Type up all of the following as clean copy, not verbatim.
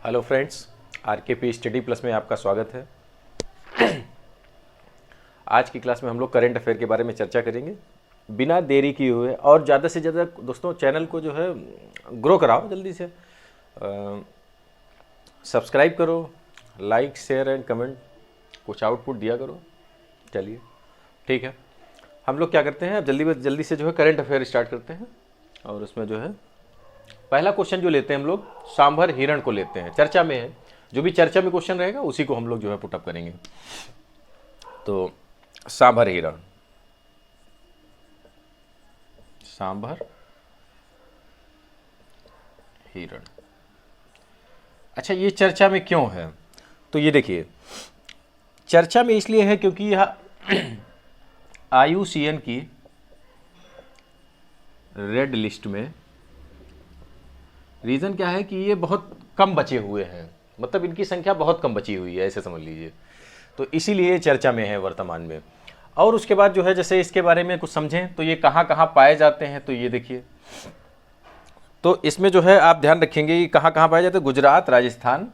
Hello friends, आरकेपी study plus में आपका स्वागत है। आज की क्लास में हम लोग करंट अफेयर के बारे में चर्चा करेंगे। बिना देरी किए हुए और ज़्यादा से ज़्यादा दोस्तों चैनल को जो है ग्रो कराओ, जल्दी से सब्सक्राइब करो, लाइक शेयर एंड कमेंट, कुछ आउटपुट दिया करो। चलिए ठीक है, हम लोग क्या करते हैं, अब जल्दी से जो है करंट अफेयर स्टार्ट करते हैं। और उसमें जो है पहला क्वेश्चन जो लेते हैं हम लोग सांभर हिरण को लेते हैं, चर्चा में है। जो भी चर्चा में क्वेश्चन रहेगा उसी को हम लोग जो है पुटअप करेंगे। तो सांभर हिरण, सांभर हिरण, अच्छा ये चर्चा में क्यों है? तो ये देखिए, चर्चा में इसलिए है क्योंकि यह IUCN की रेड लिस्ट में, रीज़न क्या है कि ये बहुत कम बचे हुए हैं, मतलब इनकी संख्या बहुत कम बची हुई है, ऐसे समझ लीजिए। तो इसीलिए ये चर्चा में है वर्तमान में। और उसके बाद जो है, जैसे इसके बारे में कुछ समझें तो ये कहाँ कहाँ पाए जाते हैं। तो ये देखिए, तो इसमें जो है आप ध्यान रखेंगे कि कहाँ कहाँ पाए जाते हैं। गुजरात, राजस्थान,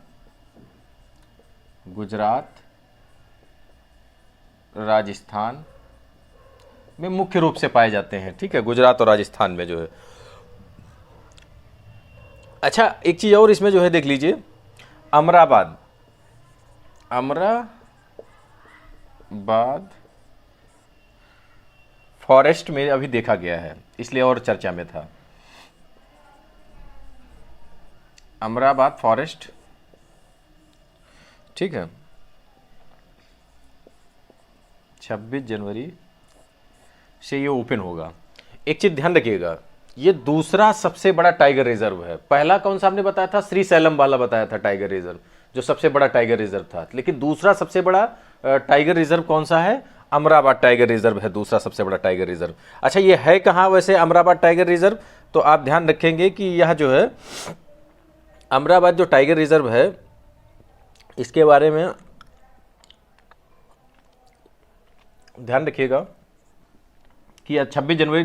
गुजरात राजस्थान में मुख्य रूप से पाए जाते हैं। ठीक है, गुजरात और राजस्थान में जो है। अच्छा एक चीज़ और इसमें जो है देख लीजिए, अमराबाद, अमराबाद फॉरेस्ट में अभी देखा गया है, इसलिए और चर्चा में था। अमराबाद फॉरेस्ट, ठीक है, 26 जनवरी से ये ओपन होगा। एक चीज ध्यान रखिएगा, ये दूसरा सबसे बड़ा टाइगर रिजर्व है। पहला कौन सा आपने बताया था? श्री सैलम वाला बताया था टाइगर रिजर्व, जो सबसे बड़ा टाइगर रिजर्व था। लेकिन दूसरा सबसे बड़ा टाइगर रिजर्व कौन सा है? अमराबाद टाइगर रिजर्व है दूसरा सबसे बड़ा टाइगर रिजर्व। अच्छा ये है कहाँ वैसे अमराबाद टाइगर रिजर्व? तो आप ध्यान रखेंगे कि यह जो है अमराबाद जो टाइगर रिजर्व है, इसके बारे में ध्यान रखिएगा कि 26 जनवरी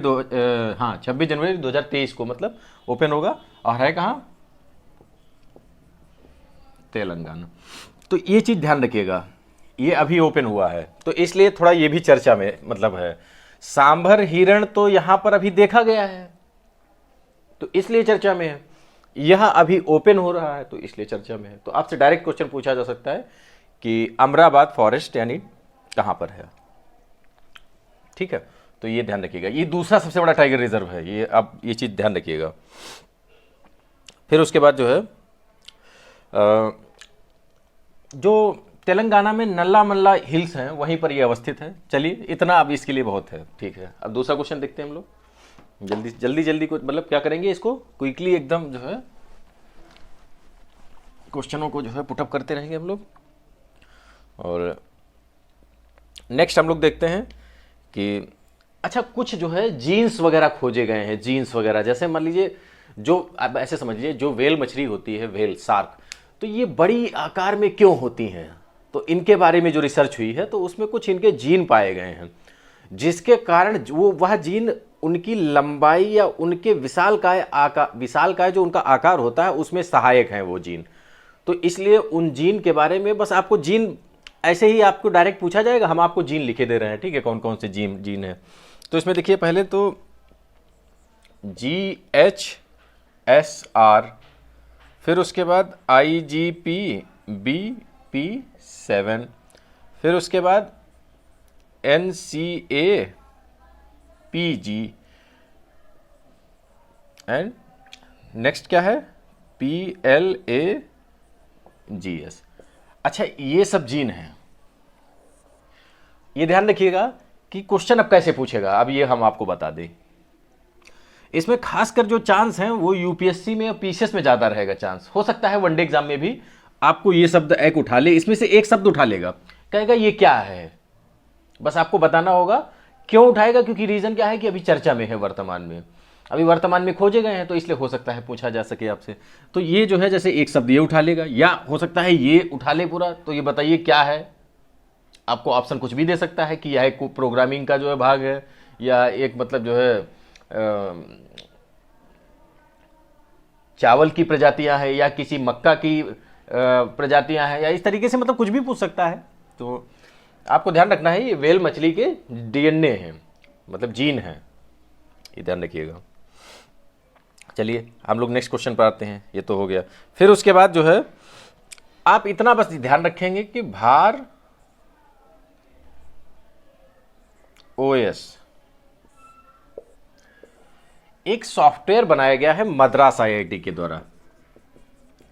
2023 को मतलब ओपन होगा। और है कहाँ? तेलंगाना। तो ये चीज़ ध्यान रखिएगा, ये अभी ओपन हुआ है, तो इसलिए थोड़ा ये भी चर्चा में मतलब है। सांभर हिरण तो यहाँ पर अभी देखा गया है, तो इसलिए चर्चा में है। यह अभी ओपन हो रहा है, तो इसलिए चर्चा में है। तो आपसे डायरेक्ट क्वेश्चन पूछा जा सकता है कि अमराबाद फॉरेस्ट यानी कहाँ पर है। ठीक है, तो ये ध्यान रखिएगा, ये दूसरा सबसे बड़ा टाइगर रिजर्व है ये। अब ये चीज़ ध्यान रखिएगा। फिर उसके बाद जो है जो तेलंगाना में नल्ला मल्ला हिल्स हैं, वहीं पर ये अवस्थित है। चलिए इतना अब इसके लिए बहुत है। ठीक है, अब दूसरा क्वेश्चन देखते हैं हम लोग। जल्दी को मतलब क्या करेंगे, इसको क्विकली एकदम जो है क्वेश्चनों को जो है पुटअप करते रहेंगे हम लोग। और नेक्स्ट हम लोग देखते हैं कि अच्छा कुछ जो है जीन्स वगैरह खोजे गए हैं। जीन्स वगैरह जैसे मान लीजिए, जो अब ऐसे समझ लीजिए, जो वेल मछली होती है, वेल शार्क, तो ये बड़ी आकार में क्यों होती हैं? तो इनके बारे में जो रिसर्च हुई है, तो उसमें कुछ इनके जीन पाए गए हैं, जिसके कारण वो वह जीन उनकी लंबाई या उनके विशालकाय जो उनका आकार होता है उसमें सहायक हैं वो जीन। तो इसलिए उन जीन के बारे में बस आपको जीन ऐसे ही आपको डायरेक्ट पूछा जाएगा, हम आपको जीन लिखे दे रहे हैं। ठीक है, कौन कौन से जीन है। तो इसमें देखिए, पहले तो GHSR, फिर उसके बाद IGP-BP7, फिर उसके बाद NCAPG एंड नेक्स्ट क्या है? PLAGS। अच्छा ये सब जीन हैं। ये ध्यान रखिएगा कि क्वेश्चन अब कैसे पूछेगा, अब ये हम आपको बता दें। इसमें खासकर जो चांस हैं वो यूपीएससी में और पीसीएस में ज़्यादा रहेगा चांस। हो सकता है वनडे एग्जाम में भी आपको ये शब्द एक उठा ले, इसमें से एक शब्द उठा लेगा, कहेगा ये क्या है। बस आपको बताना होगा क्यों उठाएगा, क्योंकि रीज़न क्या है कि अभी चर्चा में है, वर्तमान में खोजे गए हैं, तो इसलिए हो सकता है पूछा जा सके आपसे। तो ये जो है जैसे एक शब्द ये उठा लेगा, या हो सकता है ये उठा ले पूरा। तो ये बताइए क्या है। आपको ऑप्शन कुछ भी दे सकता है कि यह एक प्रोग्रामिंग का जो है भाग है, या एक मतलब जो है चावल की प्रजातियां हैं, या किसी मक्का की प्रजातियां हैं, या इस तरीके से मतलब कुछ भी पूछ सकता है। तो आपको ध्यान रखना है ये व्हेल मछली के डीएनए हैं, मतलब जीन हैं, ये ध्यान रखिएगा। चलिए हम लोग नेक्स्ट क्वेश्चन पर आते हैं, ये तो हो गया। फिर उसके बाद जो है आप इतना बस ध्यान रखेंगे कि भार ओएस एक सॉफ्टवेयर बनाया गया है मद्रास आईआईटी के द्वारा,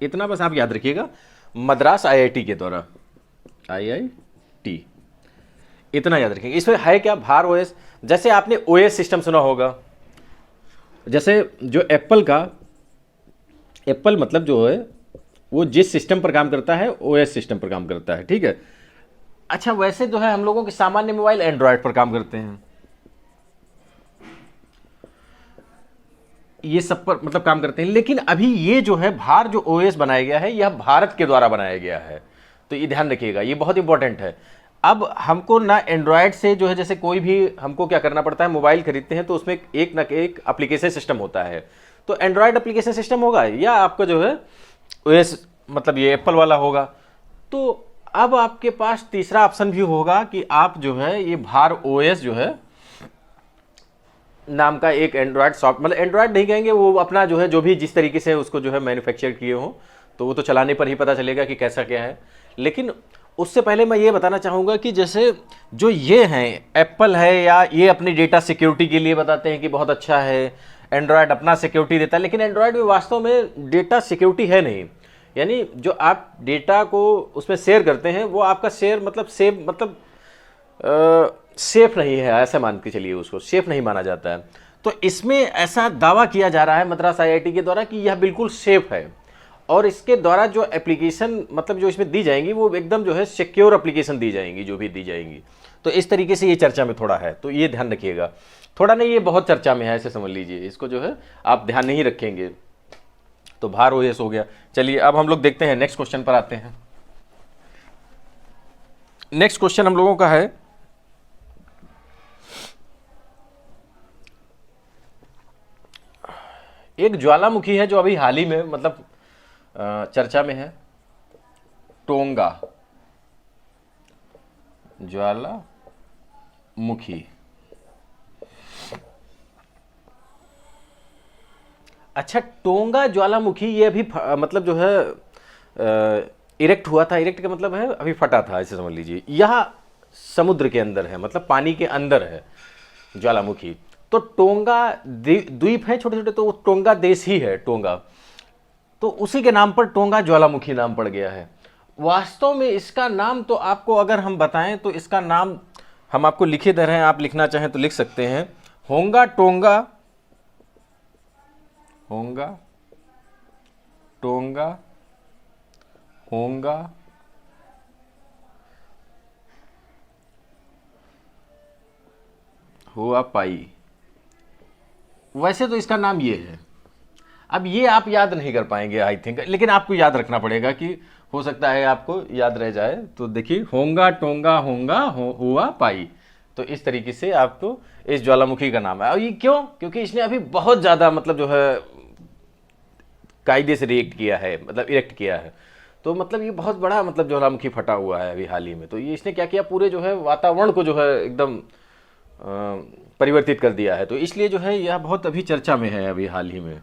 इतना बस आप याद रखिएगा, मद्रास आईआईटी के द्वारा, आईआईटी, इतना याद रखेंगे। इसमें है क्या, भार ओएस। जैसे आपने ओएस सिस्टम सुना होगा, जैसे जो एप्पल मतलब जो है वो जिस सिस्टम पर काम करता है ओएस सिस्टम पर काम करता है, ठीक है। अच्छा वैसे जो है हम लोगों के सामान्य मोबाइल एंड्रॉयड पर काम करते हैं, ये सब पर मतलब काम करते हैं। लेकिन अभी ये जो है भार जो ओएस बनाया गया है यह भारत के द्वारा बनाया गया है, तो ये ध्यान रखिएगा, ये बहुत इंपॉर्टेंट है। अब हमको ना एंड्रॉयड से जो है, जैसे कोई भी हमको क्या करना पड़ता है, मोबाइल खरीदते हैं तो उसमें एक ना एक एप्लीकेशन सिस्टम होता है, तो एंड्रॉयड एप्लीकेशन सिस्टम होगा या आपका जो है ओएस मतलब ये एप्पल वाला होगा। तो अब आपके पास तीसरा ऑप्शन भी होगा कि आप जो है ये भार ओएस जो है नाम का एक एंड्रॉयड सॉफ्ट, मतलब एंड्रॉयड नहीं कहेंगे, वो अपना जो है जो भी जिस तरीके से उसको जो है मैन्युफैक्चर किए हो, तो वो तो चलाने पर ही पता चलेगा कि कैसा क्या है। लेकिन उससे पहले मैं ये बताना चाहूँगा कि जैसे जो ये हैं एप्पल है, या ये अपनी डेटा सिक्योरिटी के लिए बताते हैं कि बहुत अच्छा है, एंड्रॉयड अपना सिक्योरिटी देता है, लेकिन एंड्रॉयड में वास्तव में डेटा सिक्योरिटी है नहीं। यानी जो आप डेटा को उसमें शेयर करते हैं वो आपका शेयर मतलब सेव मतलब सेफ नहीं है, ऐसा मान के चलिए, उसको सेफ नहीं माना जाता है। तो इसमें ऐसा दावा किया जा रहा है मद्रास आईआईटी के द्वारा कि यह बिल्कुल सेफ है, और इसके द्वारा जो एप्लीकेशन मतलब जो इसमें दी जाएंगी वो एकदम जो है सिक्योर एप्लीकेशन दी जाएंगी, जो भी दी जाएंगी। तो इस तरीके से ये चर्चा में थोड़ा है, तो ये ध्यान रखिएगा। थोड़ा नहीं, ये बहुत चर्चा में है, ऐसे समझ लीजिए, इसको जो है आप ध्यान नहीं रखेंगे तो भार ओएस हो गया। चलिए अब हम लोग देखते हैं, नेक्स्ट क्वेश्चन पर आते हैं। नेक्स्ट क्वेश्चन हम लोगों का है, एक ज्वालामुखी है जो अभी हाल ही में मतलब चर्चा में है, टोंगा ज्वालामुखी। अच्छा टोंगा ज्वालामुखी ये अभी मतलब जो है इरेक्ट हुआ था, इरेक्ट का मतलब है अभी फटा था, ऐसे समझ लीजिए। यह समुद्र के अंदर है, मतलब पानी के अंदर है ज्वालामुखी। तो टोंगा द्वीप है छोटे छोटे, तो वो टोंगा देश ही है टोंगा, तो उसी के नाम पर टोंगा ज्वालामुखी नाम पड़ गया है। वास्तव में इसका नाम तो आपको अगर हम बताएं तो इसका नाम हम आपको लिखे दे रहे हैं, आप लिखना चाहें तो लिख सकते हैं, होंगा टोंगा, होंगा टोंगा, होंगा हुआ पाई। वैसे तो इसका नाम ये है, अब ये आप याद नहीं कर पाएंगे आई थिंक, लेकिन आपको याद रखना पड़ेगा कि हो सकता है आपको याद रह जाए। तो देखिए होंगा टोंगा होंगा हुआ पाई, तो इस तरीके से आपको इस ज्वालामुखी का नाम है। और ये क्यों, क्योंकि इसने अभी बहुत ज़्यादा मतलब जो है कायदे से रिएक्ट किया है, मतलब इरेक्ट किया है। तो मतलब ये बहुत बड़ा मतलब ज्वालामुखी फटा हुआ है अभी हाल ही में। तो ये इसने क्या किया, पूरे जो है वातावरण को जो है एकदम परिवर्तित कर दिया है। तो इसलिए जो है यह बहुत अभी चर्चा में है अभी हाल ही में।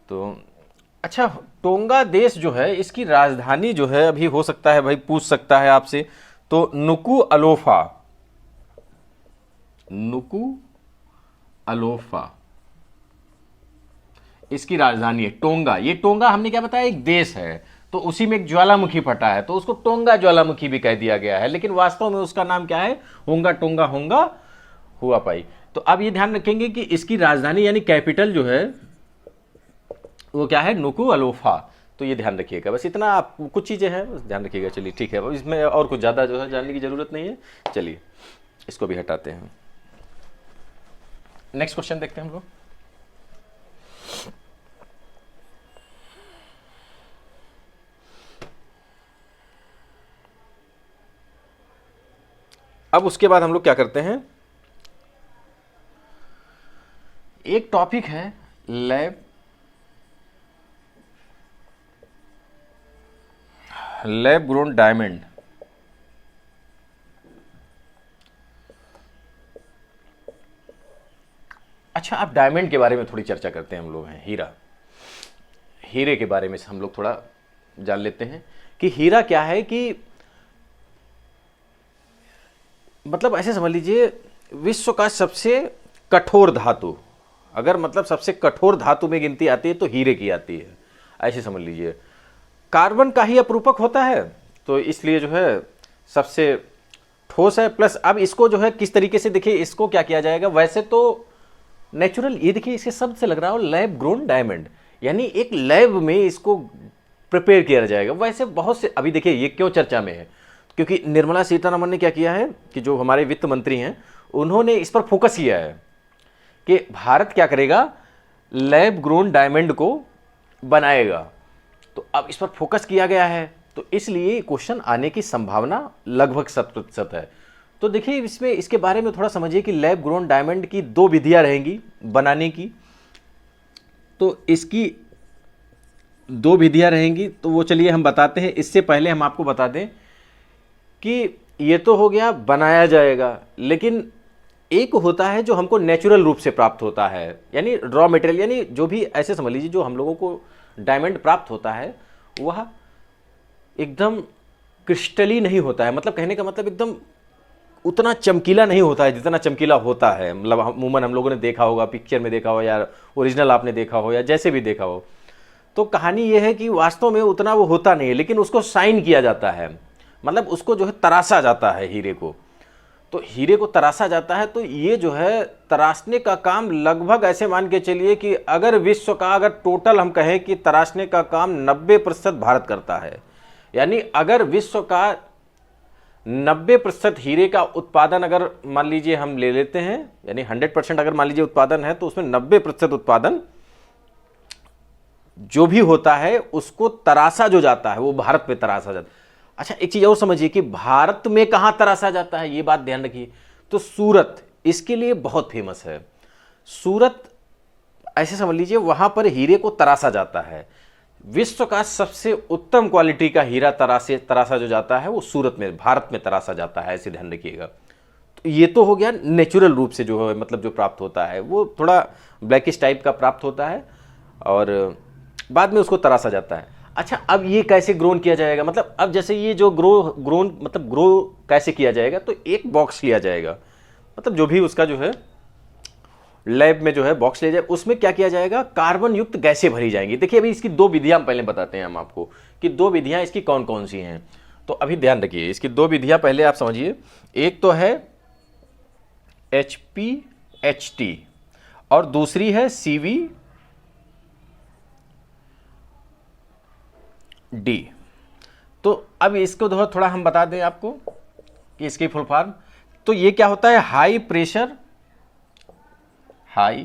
तो अच्छा टोंगा देश जो है इसकी राजधानी जो है अभी हो सकता है भाई पूछ सकता है आपसे, तो नुकू अलोफा, नुकू अलोफा इसकी राजधानी है। टोंगा, ये टोंगा हमने क्या बताया एक देश है, तो उसी में एक ज्वालामुखी फटा है तो उसको टोंगा ज्वालामुखी भी कह दिया गया है, लेकिन वास्तव में उसका नाम क्या है, होंगा टोंगा होंगा हुआ पाई। तो अब ये ध्यान रखेंगे कि इसकी राजधानी यानी कैपिटल जो है वो क्या है, नुकू अलोफा। तो ये ध्यान रखिएगा, बस इतना आप कुछ चीज़ें हैं बस ध्यान रखिएगा। चलिए ठीक है, इसमें और कुछ ज़्यादा जो है जानने की ज़रूरत नहीं है। चलिए इसको भी हटाते हैं, नेक्स्ट क्वेश्चन देखते हैं हम लोग। अब उसके बाद हम लोग क्या करते हैं, एक टॉपिक है लैब लैब ग्रोन डायमंड, अच्छा अब डायमंड के बारे में थोड़ी चर्चा करते हैं हम लोग हैं, हीरा, हीरे के बारे में हम लोग थोड़ा जान लेते हैं कि हीरा क्या है। कि मतलब ऐसे समझ लीजिए विश्व का सबसे कठोर धातु, अगर मतलब सबसे कठोर धातु में गिनती आती है तो हीरे की आती है, ऐसे समझ लीजिए। कार्बन का ही अपरूपक होता है तो इसलिए जो है सबसे ठोस है। प्लस अब इसको जो है किस तरीके से देखिए, इसको क्या किया जाएगा, वैसे तो नेचुरल, ये देखिए इसके शब्द से लग रहा हो लैब ग्रोन डायमंड, यानी एक लैब में इसको प्रिपेयर किया जाएगा। वैसे बहुत से, अभी देखिए ये क्यों चर्चा में है, क्योंकि निर्मला सीतारमण ने क्या किया है कि जो हमारे वित्त मंत्री हैं उन्होंने इस पर फोकस किया है कि भारत क्या करेगा, लैब ग्रोन डायमंड को बनाएगा। तो अब इस पर फोकस किया गया है तो इसलिए क्वेश्चन आने की संभावना लगभग 100% है। तो देखिए इसमें इसके बारे में थोड़ा समझिए कि लैब ग्रोन डायमंड की 2 विधियां रहेंगी बनाने की। तो इसकी 2 विधियां रहेंगी, तो वो चलिए हम बताते हैं। इससे पहले हम आपको बता दें कि ये तो हो गया बनाया जाएगा, लेकिन एक होता है जो हमको नेचुरल रूप से प्राप्त होता है, यानी रॉ मटेरियल, यानी जो भी ऐसे समझ लीजिए जो हम लोगों को डायमंड प्राप्त होता है वह एकदम क्रिस्टली नहीं होता है। मतलब कहने का मतलब एकदम उतना चमकीला नहीं होता है जितना चमकीला होता है। मतलब अमूमन हम लोगों ने देखा होगा, पिक्चर में देखा हो या ओरिजिनल आपने देखा हो या जैसे भी देखा हो। तो कहानी ये है कि वास्तव में उतना वो होता नहीं है, लेकिन उसको शाइन किया जाता है, मतलब उसको जो है तराशा जाता है हीरे को। तो हीरे को तराशा जाता है, तो ये जो है तराशने का काम लगभग ऐसे मान के चलिए कि अगर विश्व का, अगर टोटल हम कहें कि तराशने का काम 90% भारत करता है, यानी अगर विश्व का 90% हीरे का उत्पादन अगर मान लीजिए हम ले लेते हैं, यानी 100% अगर मान लीजिए उत्पादन है, तो उसमें 90% उत्पादन जो भी होता है उसको तराशा जो जाता है वो भारत में तराशा जाता है। अच्छा एक चीज और समझिए कि भारत में कहां तराशा जाता है, ये बात ध्यान रखिए। तो सूरत इसके लिए बहुत फेमस है। सूरत ऐसे समझ लीजिए वहां पर हीरे को तराशा जाता है। विश्व का सबसे उत्तम क्वालिटी का हीरा तराशा जो जाता है वो सूरत में, भारत में तराशा जाता है, ऐसे ध्यान रखिएगा। तो ये तो हो गया नेचुरल रूप से जो है, मतलब जो प्राप्त होता है वो थोड़ा ब्लैकिश टाइप का प्राप्त होता है और बाद में उसको तराशा जाता है। अच्छा अब ये कैसे ग्रोन किया जाएगा, मतलब अब जैसे ये जो ग्रो कैसे किया जाएगा, तो एक बॉक्स लिया जाएगा, मतलब जो भी उसका जो है लैब में जो है बॉक्स ले जाए, उसमें क्या किया जाएगा, कार्बन युक्त गैसें भरी जाएंगी। देखिए अभी इसकी 2 विधियां हम पहले बताते हैं हम आपको कि 2 विधियां इसकी कौन कौन सी हैं। तो अभी ध्यान रखिए इसकी 2 विधियां पहले आप समझिए। एक तो है HPHT और दूसरी है CVD। तो अब इसको थोड़ा हम बता दें आपको कि इसकी फुल फॉर्म, तो ये क्या होता है, हाई प्रेशर हाई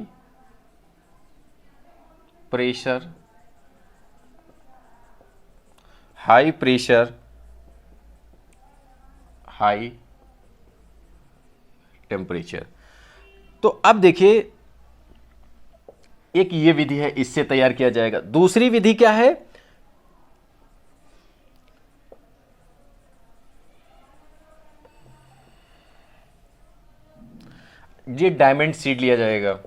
टेम्परेचर। तो अब देखिए एक ये विधि है, इससे तैयार किया जाएगा। दूसरी विधि क्या है, ये डायमंड सीड लिया जाएगा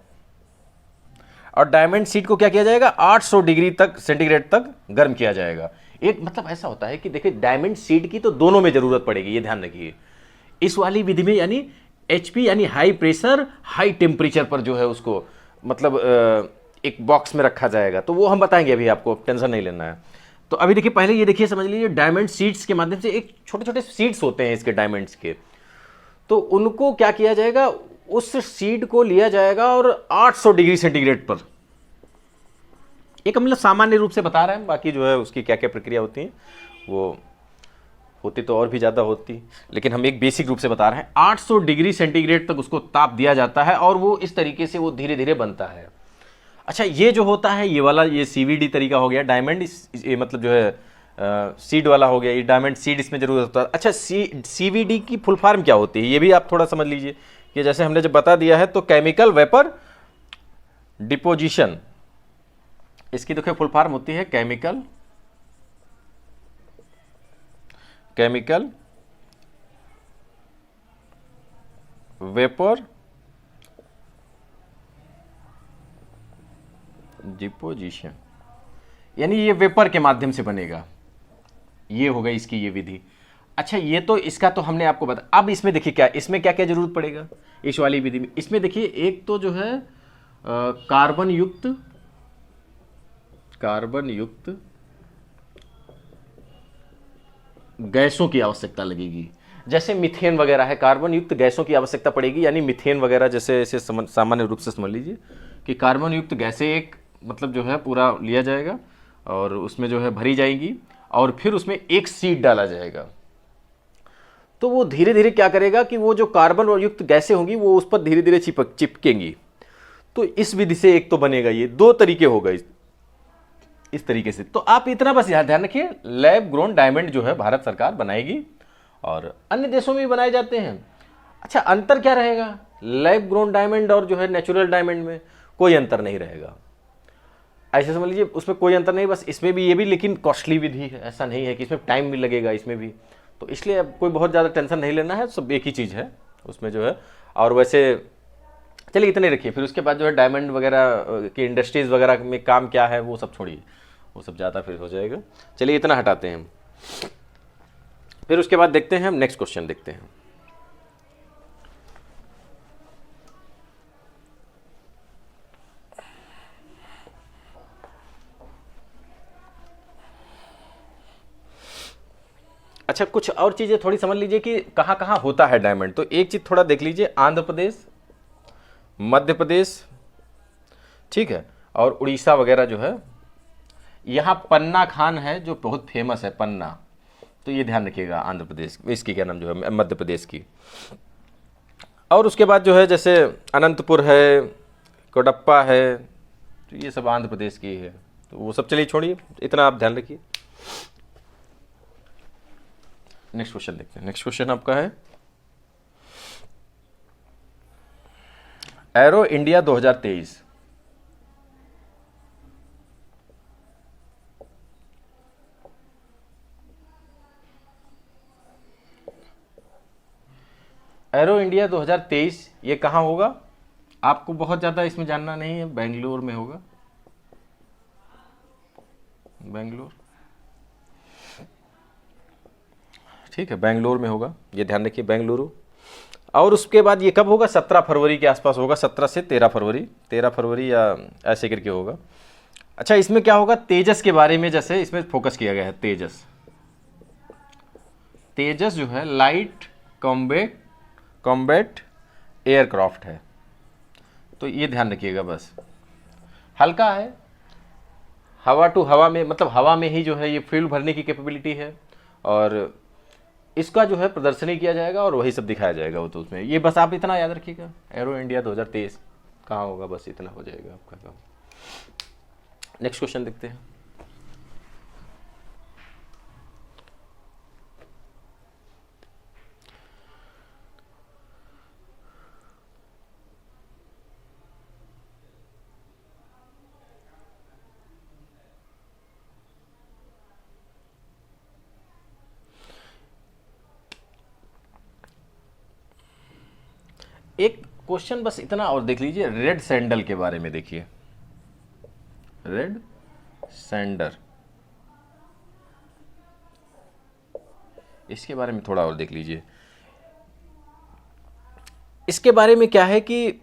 और डायमंड सीड को क्या किया जाएगा, 800 डिग्री तक सेंटीग्रेड तक गर्म किया जाएगा। एक मतलब ऐसा होता है कि देखिए डायमंड सीड की तो दोनों में जरूरत पड़ेगी, ये ध्यान रखिए। इस वाली विधि में यानी HP यानी हाई प्रेशर हाई टेम्परेचर पर जो है उसको मतलब एक बॉक्स में रखा जाएगा। तो वो हम बताएंगे, अभी आपको टेंशन नहीं लेना है। तो अभी देखिए पहले ये देखिए समझ लीजिए डायमंड सीड्स के माध्यम से, एक छोटे छोटे सीड्स होते हैं इसके डायमंड्स के, तो उनको क्या किया जाएगा, उस सीड को लिया जाएगा और 800 डिग्री सेंटीग्रेड पर, एक मतलब सामान्य रूप से बता रहे हैं, बाकी जो है उसकी क्या क्या प्रक्रिया होती है वो होती तो और भी ज़्यादा होती, लेकिन हम एक बेसिक रूप से बता रहे हैं। 800 डिग्री सेंटीग्रेड तक उसको ताप दिया जाता है और वो इस तरीके से वो धीरे धीरे बनता है। अच्छा ये जो होता है ये वाला, ये CVD तरीका हो गया, डायमंड ये मतलब जो है सीड वाला हो गया, ये डायमंड सीड इसमें जरूर होता है। अच्छा CVD की फुल फॉर्म क्या होती है, ये भी आप थोड़ा समझ लीजिए कि जैसे हमने जब बता दिया है तो केमिकल वेपर डिपोजिशन, इसकी देखिए फुल फॉर्म होती है केमिकल केमिकल वेपर डिपोजिशन, यानी ये वेपर के माध्यम से बनेगा, ये होगा इसकी ये विधि। अच्छा, ये तो इसका तो हमने आपको बता। अब इसमें देखिए क्या, इसमें क्या क्या जरूरत पड़ेगा इस वाली विधि में। इसमें देखिए एक तो जो है कार्बन युक्त गैसों की आवश्यकता लगेगी। जैसे मीथेन वगैरह है, कार्बन युक्त गैसों की आवश्यकता पड़ेगी, यानी मीथेन वगैरह जैसे इसे सामान्य रूप से समझ लीजिए कि कार्बन युक्त गैसें एक मतलब जो है पूरा लिया जाएगा और उसमें जो है भरी जाएगी और फिर उसमें एक सीड डाला जाएगा। तो वो धीरे धीरे क्या करेगा कि वो जो कार्बन युक्त गैसें होंगी वो उस पर धीरे धीरे चिपकेंगी। तो इस विधि से एक तो बनेगा, ये दो तरीके होगा इस तरीके से। तो आप इतना बस यहाँ ध्यान रखिए, लैब ग्रोन डायमंड जो है भारत सरकार बनाएगी और अन्य देशों में भी बनाए जाते हैं। अच्छा, अंतर क्या रहेगा लैब ग्रोन डायमंड और जो है नेचुरल डायमंड में? कोई अंतर नहीं रहेगा, ऐसे समझ लीजिए, उसमें कोई अंतर नहीं। बस इसमें भी ये भी लेकिन कॉस्टली विधि है, ऐसा नहीं है कि इसमें टाइम भी लगेगा इसमें भी। तो इसलिए अब कोई बहुत ज़्यादा टेंशन नहीं लेना है, सब एक ही चीज़ है उसमें जो है। और वैसे चलिए इतने रखिए, फिर उसके बाद जो है डायमंड वगैरह की इंडस्ट्रीज़ वगैरह में काम क्या है वो सब छोड़िए, वो सब ज़्यादा फिर हो जाएगा। चलिए इतना हटाते हैं हम, फिर उसके बाद देखते हैं हम नेक्स्ट क्वेश्चन देखते हैं। अच्छा, कुछ और चीज़ें थोड़ी समझ लीजिए कि कहाँ कहाँ होता है डायमंड। तो एक चीज़ थोड़ा देख लीजिए, आंध्र प्रदेश, मध्य प्रदेश, ठीक है, और उड़ीसा वगैरह जो है, यहाँ पन्ना खान है जो बहुत फेमस है, पन्ना। तो ये ध्यान रखिएगा, आंध्र प्रदेश इसकी क्या नाम जो है, मध्य प्रदेश की। और उसके बाद जो है जैसे अनंतपुर है, कोडप्पा है, तो ये सब आंध्र प्रदेश की है। तो वो सब चलिए छोड़िए, इतना आप ध्यान रखिए। नेक्स्ट क्वेश्चन देखते हैं। नेक्स्ट क्वेश्चन आपका है एरो इंडिया 2023। एरो इंडिया 2023 ये कहाँ होगा? आपको बहुत ज़्यादा इसमें जानना नहीं है, बेंगलुरु में होगा, बेंगलुरु, ठीक है, बेंगलुरु में होगा, ये ध्यान रखिए, बेंगलुरु। और उसके बाद ये कब होगा? 17 फरवरी के आसपास होगा, 17 से 13 फरवरी, 13 फरवरी या ऐसे करके होगा। अच्छा, इसमें क्या होगा? तेजस के बारे में जैसे इसमें फोकस किया गया है। तेजस जो है लाइट कॉम्बैट एयरक्राफ्ट है। तो ये ध्यान रखिएगा, बस हल्का है, हवा टू हवा में, मतलब हवा में ही जो है ये फ्यूल भरने की कैपेबिलिटी है और इसका जो है प्रदर्शनी किया जाएगा और वही सब दिखाया जाएगा। वो तो उसमें ये बस आप इतना याद रखिएगा, एरो इंडिया 2023 कहाँ होगा, बस इतना हो जाएगा आपका काम। नेक्स्ट क्वेश्चन देखते हैं। एक क्वेश्चन बस इतना और देख लीजिए, रेड सैंडल के बारे में देखिए, रेड सैंडर, इसके बारे में थोड़ा और देख लीजिए। इसके बारे में क्या है कि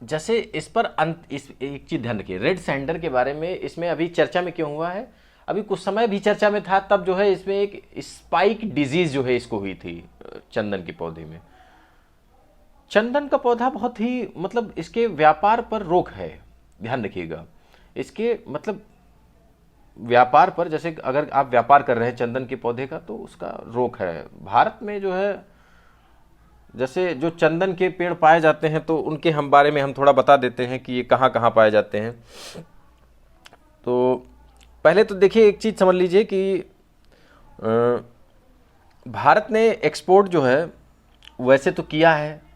जैसे इस पर इस एक चीज ध्यान रखिए, रेड सैंडर के बारे में इसमें अभी चर्चा में क्यों हुआ है? अभी कुछ समय भी चर्चा में था, तब जो है इसमें एक स्पाइक डिजीज जो है इसको हुई थी चंदन के पौधे में। चंदन का पौधा बहुत ही मतलब इसके व्यापार पर रोक है, ध्यान रखिएगा, इसके मतलब व्यापार पर, जैसे अगर आप व्यापार कर रहे हैं चंदन के पौधे का तो उसका रोक है। भारत में जो है जैसे जो चंदन के पेड़ पाए जाते हैं तो उनके हम बारे में हम थोड़ा बता देते हैं कि ये कहाँ कहाँ पाए जाते हैं। तो पहले तो देखिए एक चीज़ समझ लीजिए कि भारत ने एक्सपोर्ट जो है वैसे तो किया है,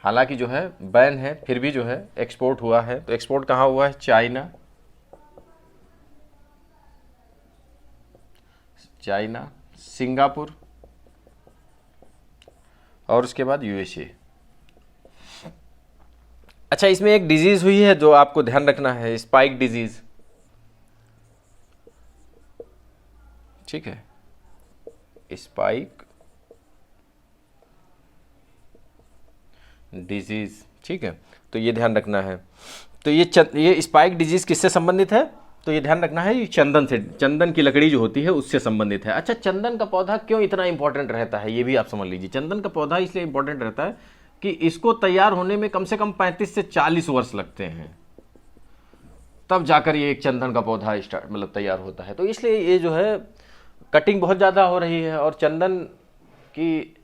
हालांकि जो है बैन है, फिर भी जो है एक्सपोर्ट हुआ है। तो एक्सपोर्ट कहाँ हुआ है? चाइना, चाइना, सिंगापुर और उसके बाद यूएसए। अच्छा, इसमें एक डिजीज हुई है जो आपको ध्यान रखना है, स्पाइक डिजीज। ठीक है, स्पाइक डिजीज। ठीक है, तो ये ध्यान रखना है। तो ये स्पाइक डिजीज किससे संबंधित है? तो ये ध्यान रखना है, ये चंदन से, चंदन की लकड़ी जो होती है उससे संबंधित है। अच्छा, चंदन का पौधा क्यों इतना इंपॉर्टेंट रहता है, ये भी आप समझ लीजिए। चंदन का पौधा इसलिए इंपॉर्टेंट रहता है कि इसको तैयार होने में कम से कम 35 से 40 वर्ष लगते हैं, तब जाकर ये एक चंदन का पौधा स्टार्ट मतलब तैयार होता है। तो इसलिए ये जो है कटिंग बहुत ज़्यादा हो रही है, और चंदन की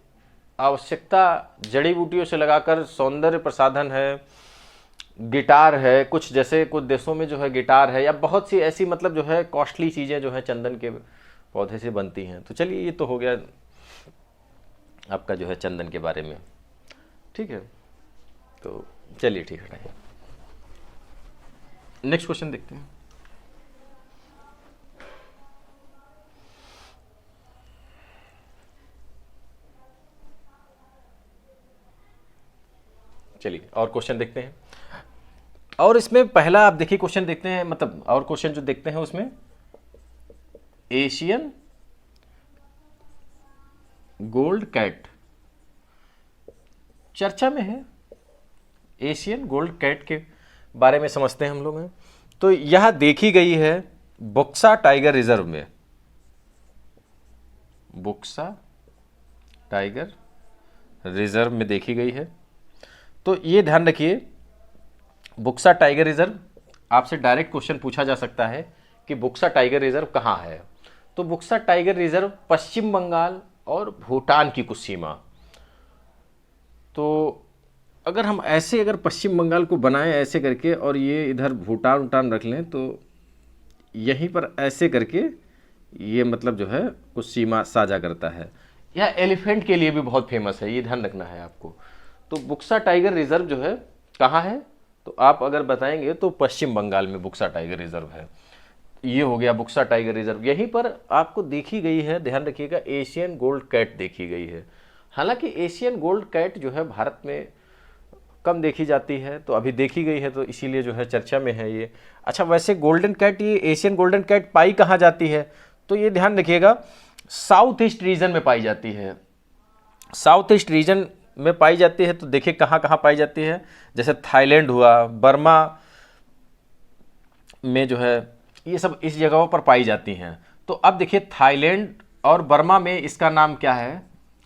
आवश्यकता जड़ी बूटियों से लगाकर सौंदर्य प्रसाधन है, गिटार है, कुछ जैसे कुछ देशों में जो है गिटार है, या बहुत सी ऐसी मतलब जो है कॉस्टली चीज़ें जो है चंदन के पौधे से बनती हैं। तो चलिए, ये तो हो गया आपका जो है चंदन के बारे में। ठीक है, तो चलिए ठीक है, नेक्स्ट क्वेश्चन देखते हैं। चलिए और क्वेश्चन देखते हैं। और इसमें पहला आप देखिए क्वेश्चन देखते हैं, मतलब और क्वेश्चन जो देखते हैं उसमें एशियन गोल्ड कैट चर्चा में है। एशियन गोल्ड कैट के बारे में समझते हैं हम लोग हैं। तो यह देखी गई है बुक्सा टाइगर रिजर्व में। बुक्सा टाइगर रिजर्व में देखी गई है। तो ये ध्यान रखिए, बुक्सा टाइगर रिजर्व, आपसे डायरेक्ट क्वेश्चन पूछा जा सकता है कि बुक्सा टाइगर रिजर्व कहाँ है। तो बुक्सा टाइगर रिजर्व पश्चिम बंगाल और भूटान की कुछ सीमा। तो अगर हम ऐसे अगर पश्चिम बंगाल को बनाएं ऐसे करके, और ये इधर भूटान उटान रख लें, तो यहीं पर ऐसे करके ये मतलब जो है कुछ सीमा साझा करता है। यह एलिफेंट के लिए भी बहुत फेमस है, ये ध्यान रखना है आपको। तो बुक्सा टाइगर रिजर्व जो है कहाँ है, तो आप अगर बताएंगे तो पश्चिम बंगाल में बुक्सा टाइगर रिजर्व है। ये हो गया बुक्सा टाइगर रिजर्व। यहीं पर आपको देखी गई है, ध्यान रखिएगा, एशियन गोल्ड कैट देखी गई है। हालांकि एशियन गोल्ड कैट जो है भारत में कम देखी जाती है, तो अभी देखी गई है, तो इसीलिए जो है चर्चा में है ये। अच्छा, वैसे गोल्डन कैट, ये एशियन गोल्डन कैट पाई कहाँ जाती है, तो ये ध्यान रखिएगा साउथ ईस्ट रीजन में पाई जाती है। साउथ ईस्ट रीजन में पाई जाती है, तो देखिए कहाँ कहाँ पाई जाती है। जैसे थाईलैंड हुआ, बर्मा में जो है ये सब इस जगहों पर पाई जाती हैं। तो अब देखिए थाईलैंड और बर्मा में इसका नाम क्या है,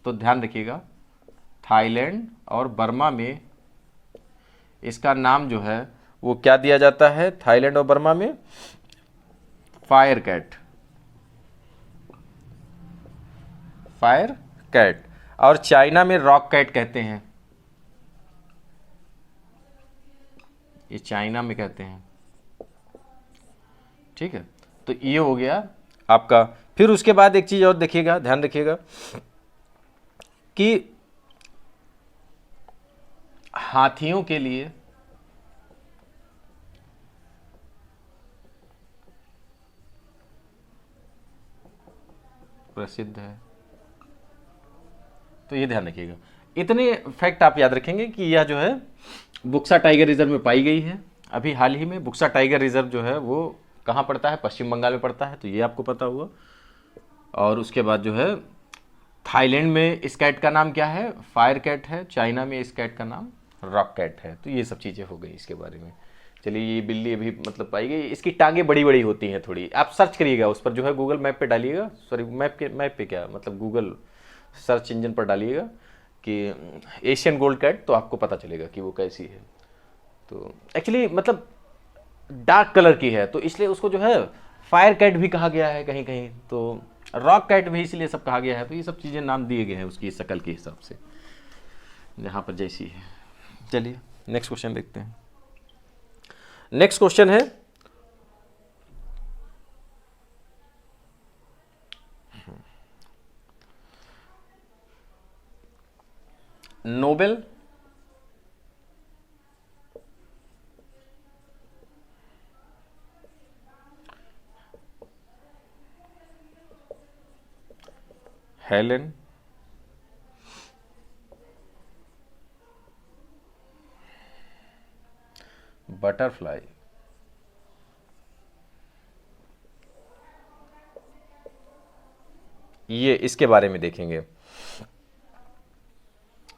तो ध्यान रखिएगा, थाईलैंड और बर्मा में इसका नाम जो है वो क्या दिया जाता है, थाईलैंड और बर्मा में फायर कैट, फायर कैट, और चाइना में रॉक कैट कहते हैं, ये चाइना में कहते हैं। ठीक है, तो ये हो गया आपका। फिर उसके बाद एक चीज और देखिएगा, ध्यान रखिएगा कि हाथियों के लिए प्रसिद्ध है। तो ये ध्यान रखिएगा, इतने फैक्ट आप याद रखेंगे कि यह जो है बुक्सा टाइगर रिजर्व में पाई गई है। अभी हाल ही में बुक्सा टाइगर रिजर्व जो है वो कहाँ पड़ता है, पश्चिम बंगाल में पड़ता है, तो ये आपको पता हुआ। और उसके बाद जो है थाईलैंड में इस कैट का नाम क्या है, फायर कैट है। चाइना में इस कैट का नाम रॉक कैट है। तो ये सब चीज़ें हो गई इसके बारे में। चलिए, ये बिल्ली अभी मतलब पाई गई, इसकी टांगें बड़ी बड़ी होती हैं थोड़ी। आप सर्च करिएगा उस पर, जो है गूगल मैप पे डालिएगा, सॉरी मैप पे क्या मतलब गूगल सर्च इंजन पर डालिएगा कि एशियन गोल्ड कैट, तो आपको पता चलेगा कि वो कैसी है। तो एक्चुअली मतलब डार्क कलर की है, तो इसलिए उसको जो है फायर कैट भी कहा गया है कहीं कहीं, तो रॉक कैट भी इसलिए सब कहा गया है। तो ये सब चीज़ें नाम दिए गए हैं उसकी शक्ल के हिसाब से, यहाँ पर जैसी है। चलिए नेक्स्ट क्वेश्चन देखते हैं। नेक्स्ट क्वेश्चन है नोबेल हेलेन, बटरफ्लाई, ये इसके बारे में देखेंगे।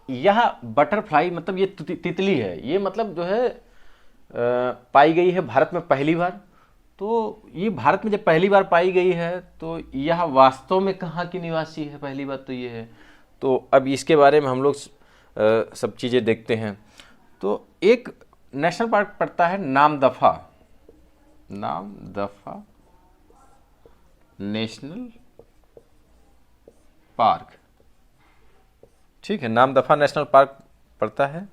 यह बटरफ्लाई मतलब ये तितली है, ये मतलब जो है पाई गई है भारत में पहली बार। तो ये भारत में जब पहली बार पाई गई है तो यह वास्तव में कहाँ की निवासी है, पहली बात तो ये है। तो अब इसके बारे में हम लोग सब चीज़ें देखते हैं। तो एक नेशनल पार्क पड़ता है नामदफा, नामदफा नेशनल पार्क, ठीक है, नामदफा नेशनल पार्क पड़ता है।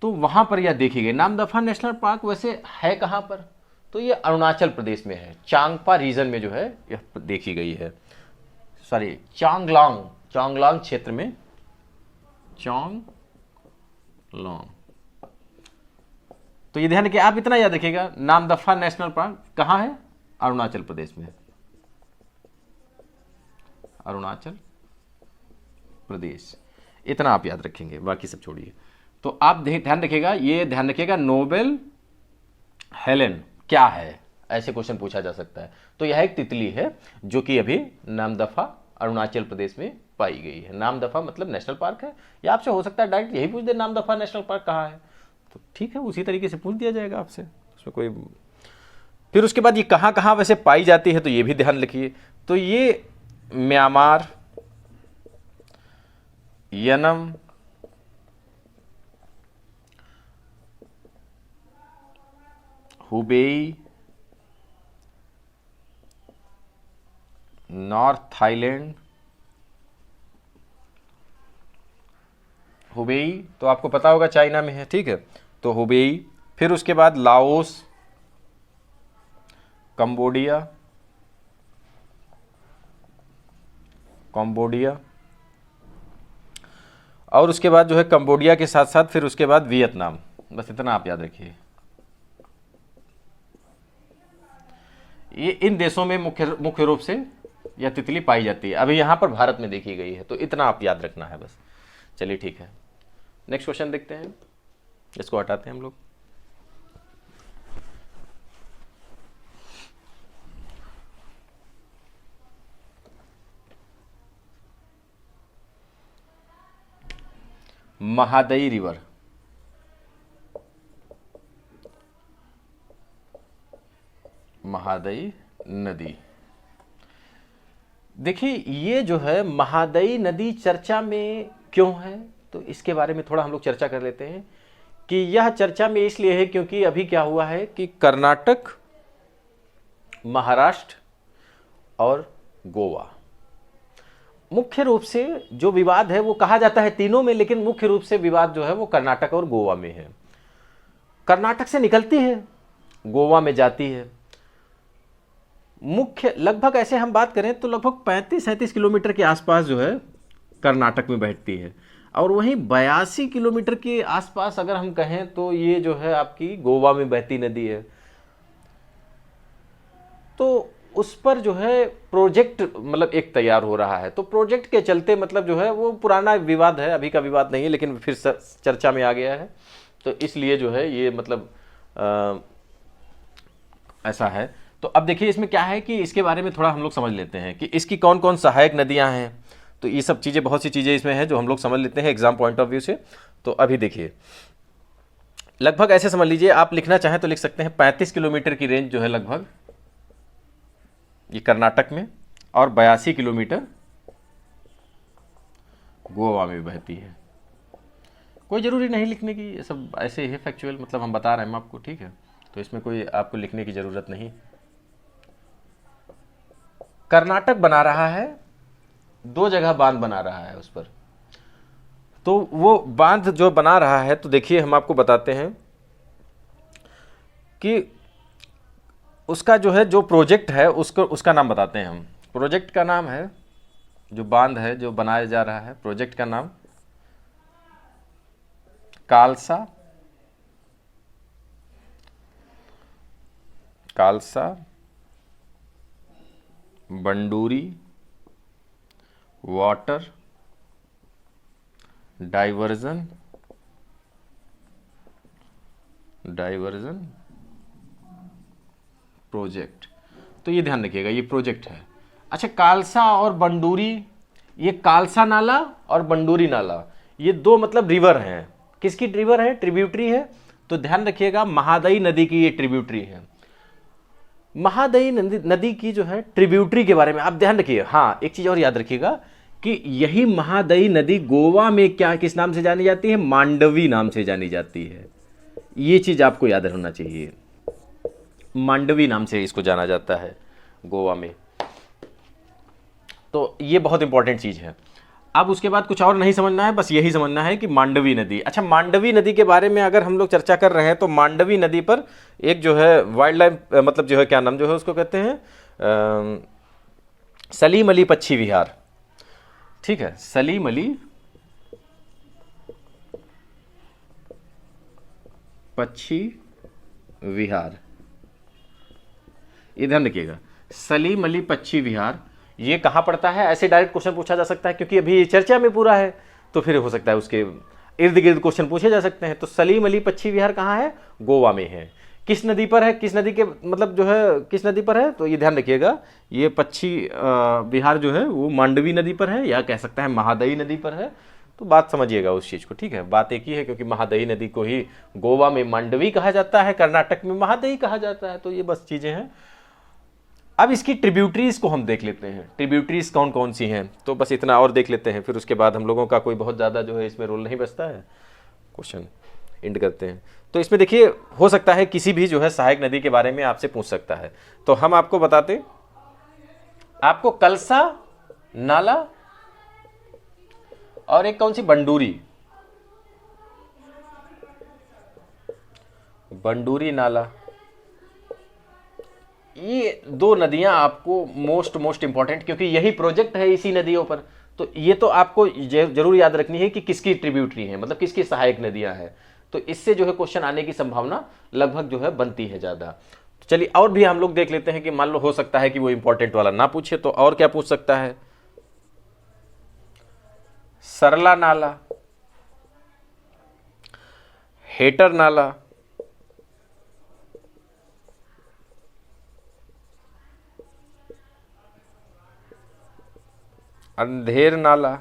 तो वहां पर यह देखी गई। नामदफा नेशनल पार्क वैसे है कहां पर, तो ये अरुणाचल प्रदेश में है, चांगपा रीजन में जो है यह देखी गई है। सॉरी, चांगलांग, चांगलांग क्षेत्र में, चांगलांग। तो ये ध्यान रखिए, आप इतना याद रखिएगा, नामदफा नेशनल पार्क कहां है, अरुणाचल प्रदेश में, अरुणाचल प्रदेश, इतना आप याद रखेंगे, बाकी सब छोड़िए। तो आप ध्यान रखिएगा, ये ध्यान रखिएगा, नोबेल हेलेन क्या है, ऐसे क्वेश्चन पूछा जा सकता है। तो यह एक तितली है जो कि अभी नामदफा अरुणाचल प्रदेश में पाई गई है। नामदफा मतलब नेशनल पार्क है, या आपसे हो सकता है डायरेक्ट यही पूछ दे नामदफा नेशनल पार्क कहाँ है, तो ठीक है, उसी तरीके से पूछ दिया जाएगा आपसे, उसमें कोई। फिर उसके बाद ये कहाँ कहाँ वैसे पाई जाती है, तो ये भी ध्यान रखिए। तो ये Myanmar, Yanam, Hubei, north Thailand, Hubei तो आपको पता होगा चाइना में है, ठीक है, तो हुबेई। फिर उसके बाद लाओस, कंबोडिया, कंबोडिया, और उसके बाद जो है कंबोडिया के साथ साथ फिर उसके बाद वियतनाम। बस इतना आप याद रखिए। ये इन देशों में मुख्य रूप से यह तितली पाई जाती है। अभी यहां पर भारत में देखी गई है, तो इतना आप याद रखना है बस। चलिए ठीक है, नेक्स्ट क्वेश्चन देखते हैं, इसको हटाते हैं हम लोग। महादई रिवर, महादई नदी। देखिए ये जो है महादई नदी चर्चा में क्यों है, तो इसके बारे में थोड़ा हम लोग चर्चा कर लेते हैं कि यह चर्चा में इसलिए है क्योंकि अभी क्या हुआ है कि कर्नाटक, महाराष्ट्र और गोवा, मुख्य रूप से जो विवाद है वो कहा जाता है तीनों में, लेकिन मुख्य रूप से विवाद जो है वो कर्नाटक और गोवा में है। कर्नाटक से निकलती है, गोवा में जाती है। मुख्य लगभग ऐसे हम बात करें तो लगभग 35-37 किलोमीटर के आसपास जो है कर्नाटक में बैठती है, और वहीं 82 किलोमीटर के आसपास अगर हम कहें तो ये जो है आपकी गोवा में बहती नदी है। तो उस पर जो है प्रोजेक्ट मतलब एक तैयार हो रहा है, तो प्रोजेक्ट के चलते मतलब जो है वो पुराना विवाद है, अभी का विवाद नहीं है, लेकिन फिर चर्चा में आ गया है, तो इसलिए जो है ये मतलब ऐसा है। तो अब देखिए इसमें क्या है कि इसके बारे में थोड़ा हम लोग समझ लेते हैं कि इसकी कौन कौन सहायक नदियां हैं। तो ये सब चीज़ें, बहुत सी चीज़ें इसमें हैं जो हम लोग समझ लेते हैं एग्जाम पॉइंट ऑफ व्यू से। तो अभी देखिए लगभग ऐसे समझ लीजिए, आप लिखना चाहें तो लिख सकते हैं 35 किलोमीटर की रेंज जो है लगभग ये कर्नाटक में, और 82 किलोमीटर गोवा में बहती है। कोई ज़रूरी नहीं लिखने की, ये सब ऐसे ही फैक्चुअल मतलब हम बता रहे हैं आपको, ठीक है, तो इसमें कोई आपको लिखने की ज़रूरत नहीं। कर्नाटक बना रहा है, 2 जगह बांध बना रहा है उस पर। तो वो बांध जो बना रहा है, तो देखिए हम आपको बताते हैं कि उसका जो है जो प्रोजेक्ट है उसका नाम बताते हैं हम। प्रोजेक्ट का नाम है, जो बांध है जो बनाया जा रहा है, प्रोजेक्ट का नाम कालसा, कालसा बंडूरी वाटर डाइवर्जन प्रोजेक्ट। तो ये ध्यान रखिएगा, ये प्रोजेक्ट है। अच्छा, कालसा और बंडूरी, ये कालसा नाला और बंडूरी नाला, ये दो मतलब रिवर हैं। किसकी रिवर है? ट्रिब्यूटरी है। तो ध्यान रखिएगा, महादई नदी की ये ट्रिब्यूटरी है। महादई नदी की जो है ट्रिब्यूटरी के बारे में आप ध्यान रखिए। हाँ, एक चीज और याद रखिएगा कि यही महादई नदी गोवा में क्या किस नाम से जानी जाती है? मांडवी नाम से जानी जाती है। ये चीज आपको याद होना चाहिए, मांडवी नाम से इसको जाना जाता है गोवा में। तो ये बहुत इंपॉर्टेंट चीज है। अब उसके बाद कुछ और नहीं समझना है, बस यही समझना है कि मांडवी नदी। अच्छा, मांडवी नदी के बारे में अगर हम लोग चर्चा कर रहे हैं तो मांडवी नदी पर एक जो है वाइल्ड लाइफ मतलब जो है क्या नाम जो है उसको कहते हैं, सलीम अली पक्षी विहार। ठीक है, सलीम अली पक्षी विहार, ये ध्यान रखिएगा। सलीम अली पक्षी विहार ये कहाँ पड़ता है? ऐसे डायरेक्ट क्वेश्चन पूछा जा सकता है, क्योंकि अभी चर्चा में पूरा है, तो फिर हो सकता है उसके इर्द गिर्द क्वेश्चन पूछे जा सकते हैं। तो सलीम अली पक्षी विहार कहाँ है? गोवा में है। किस नदी पर है? किस नदी के मतलब जो है किस नदी पर है? तो ये ध्यान रखिएगा, ये पक्षी विहार जो है वो मांडवी नदी पर है, या कह सकता है महादई नदी पर है। तो बात समझिएगा उस चीज को, ठीक है। बात एक ही है, क्योंकि महादई नदी को ही गोवा में मांडवी कहा जाता है, कर्नाटक में महादई कहा जाता है। तो ये बस चीजें हैं। अब इसकी ट्रिब्यूटरीज को हम देख लेते हैं, ट्रिब्यूटरीज कौन कौन सी हैं। तो बस इतना और देख लेते हैं, फिर उसके बाद हम लोगों का कोई बहुत ज़्यादा जो है इसमें रोल नहीं बचता है, क्वेश्चन एंड करते हैं। तो इसमें देखिए, हो सकता है किसी भी जो है सहायक नदी के बारे में आपसे पूछ सकता है। तो हम आपको बताते, आपको कलसा नाला और एक कौन सी बंडूरी, बंडूरी नाला, ये दो नदियां आपको मोस्ट इंपॉर्टेंट, क्योंकि यही प्रोजेक्ट है इसी नदियों पर। तो ये तो आपको जरूर याद रखनी है कि किसकी ट्रिब्यूटरी है, मतलब किसकी सहायक नदियां हैं। तो इससे जो है क्वेश्चन आने की संभावना लगभग जो है बनती है ज्यादा। तो चलिए और भी हम लोग देख लेते हैं कि मान लो हो सकता है कि वो इंपॉर्टेंट वाला ना पूछे, तो और क्या पूछ सकता है? सरला नाला, हेटर नाला, अंधेर नाला,